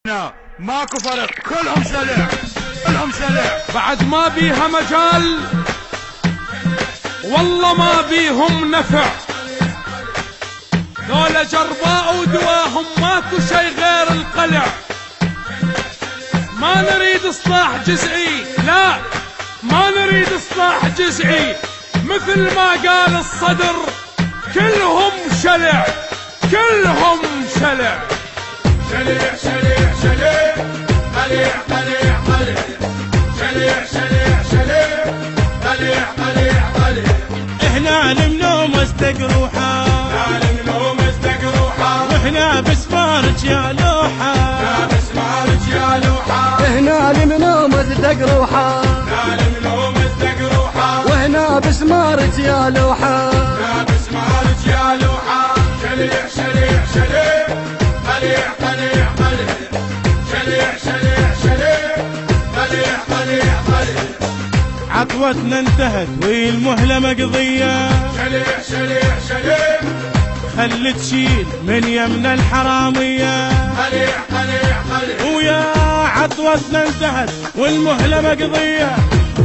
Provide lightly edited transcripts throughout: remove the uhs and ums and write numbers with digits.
ماكو فرق، كلهم سلع، كلهم سلع. بعد ما بيها مجال والله ما بيهم نفع، ذولا جرباء ودواهم ماكو شي غير القلع. ما نريد اصلاح جزئي، لا ما نريد اصلاح جزئي، مثل ما قال الصدر كلهم شلع، كلهم شلع. شليع شليع شليع، قليع قليع قليع، شليع شليع شليع، قليع قليع قليع. احنا لمنوم استقروحه، لمنوم استقروحه، واحنا بسمارك يا لوحه، بسمارك يا لوحه. احنا لمنوم استقروحه، لمنوم استقروحه، واحنا بسمارك يا لوحه، بسمارك يا لوحه. شليع شليع شليع، قليع قليع قليع، شليع شليع شليع، قليع قليع قليع. عطوتنا انتهت والمهله مقضيه، شليع شليع شليع، خلي تشيل من يمنا الحراميه، قليع قليع قليع. ويا عطوتنا انتهت والمهله مقضيه،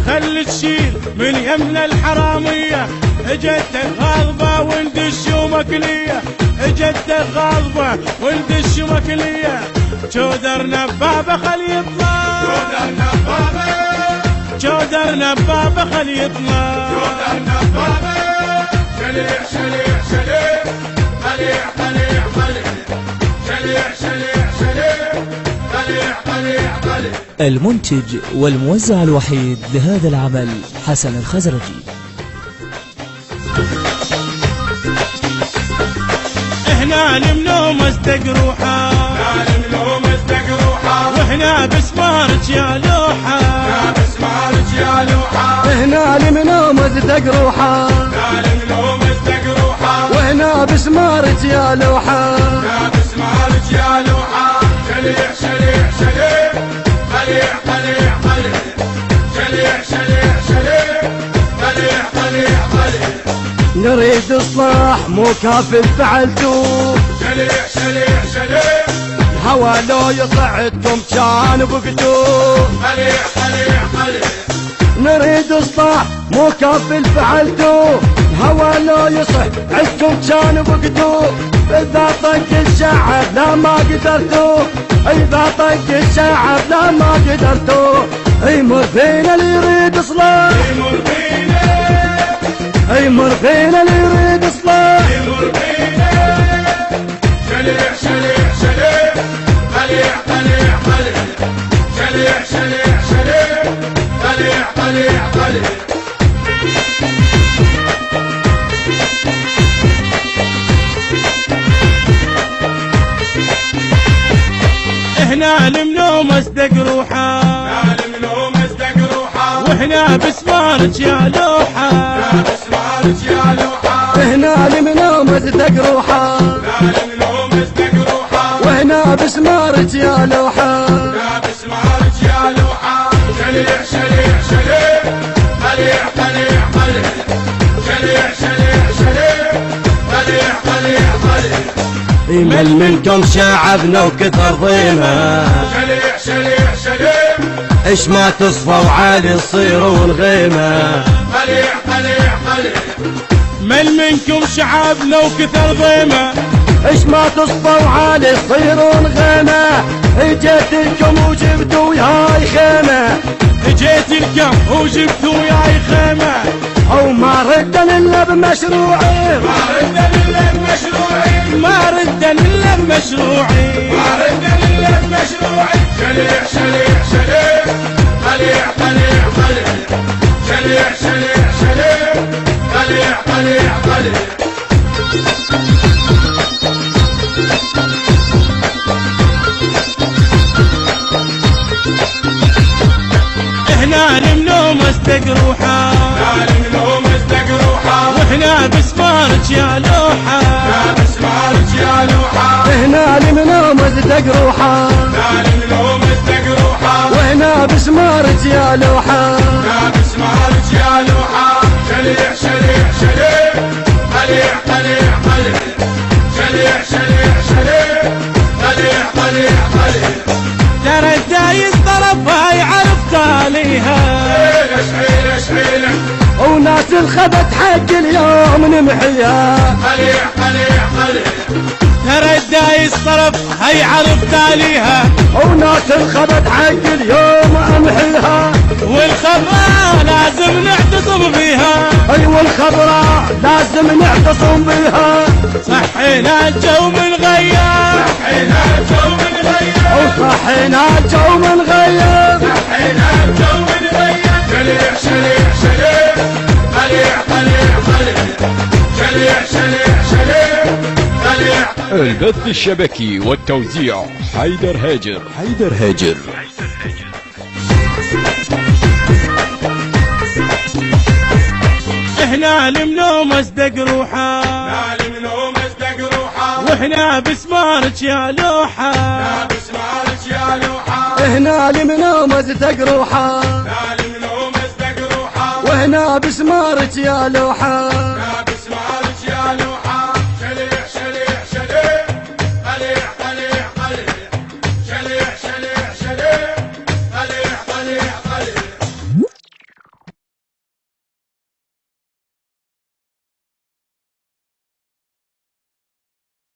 خلي تشيل من يمنا الحراميه. اجت الغاضبه وندش ومكليه، اجت الغاضبه وندش ومكليه. جودر نبابه خلي يطلع، جودر نبابه، جودر نبابه خلي يطلع، جودر نبابه. شليع شليع شليع، قليع قليع قليع، شليع شليع شليع، قليع قليع قليع. المنتج والموزع الوحيد لهذا العمل حسن الخزرجي. احنا لمنوم استقروحه، لمنوم استقروحه، واحنا بسمارك يا لوحه، بسمارك يا لوحه. احنا لمنوم استقروحه، لمنوم استقروحه، واحنا بسمارك يا لوحه، بسمارك يا لوحه. شليع شليع شليع، قليع قليع قليع، شليع شليع شليع، قليع قليع قليع. نريد اصلاح مو كافي فعلتوه، شليع شليع شليع، الهوى لو يطعدكم كان بقتوه. قليع قليع قليع. نريد اصلاح مو كافي فعلتوه، الهوى لو يصح عندكم كان بقتوه. اذا طق الشعب لا ما قدرتوه، اذا طق الشعب لا ما قدرتوه. يمر فينا اللي يريد اصلاح، يمر فينا، يمر فينا اللي يريد اصلاح. يمر فينا. شليع شليع شليع، قليع قليع قليع، شليع شليع شليع، قليع قليع قليع. احنا لمنوم استقروحه، لمنوم استقروحه، واحنا بسمارك يا لوحه، بسمارك يا لوحه. احنا لمنوم استقروحه، لمنوم استقروحه، واحنا بسمارك يا لوحه، بسمارك يا لوحه. شليع شليع شليع، قليع قليع قليع، شليع شليع شليع، قليع قليع قليع. يمل منكم شعبنا وكثر ضيمه، شليع شليع شليع، ايش ما تصفوا عالي تصيرون غيمه. قليع قليع قليع. مل منكم شعبنا وكثر ضيمه، ايش ما تصفوا عالي تصيرون غيمه. اجيت لكم وجبتوا وياي خيمه، اجيت لكم وجبتوا وياي خيمه. او ما ردا الا بمشروعي، ما ردنا الا بمشروعي، ما ردا الا بمشروعي، ما ردنا الا بمشروعي. شليع شليع شليع، قليع قليع قليع، شليع شليع شليع، قليع قليع قليع. احنا لمنوم استقروحه، لمنوم استقروحه، واحنا بسمارك يا لوحه، بسمارك يا لوحه. احنا لمنوم استقروحه، لمنوم استقروحه، واحنا بسمارك يا لوحه، بسمارك يا لوحه. شليع شليع شليع، قليع قليع قليع، شليع شليع شليع، قليع قليع قليع. الخبط حق اليوم نمحيها. خليع خليع خليع ترى الدايس طرف هيعرف تاليها، وناس الخبط حق اليوم امحيها. والخضراء لازم نعتصم فيها، ايوه الخضراء لازم نعتصم بها. صحينا الجو من غير، صحينا الجو من غير، وصحينا الجو من غير. صحينا الجو من غير. شليع شليع شليع خليع خليع خليع شليع شليع شليع خليع. البث الشبكي والتوزيع حيدر هاجر. حيدر هاجر. احنا المنوم اصدق روحه، نعلم نوم ازدق روحه، واحنا بسمارك يا لوحه، بسمعك يا لوحه. هنا المنوم ازدق روحه، نعلم نوم ازدق روحه، وهنا بسمارك يا لوحه.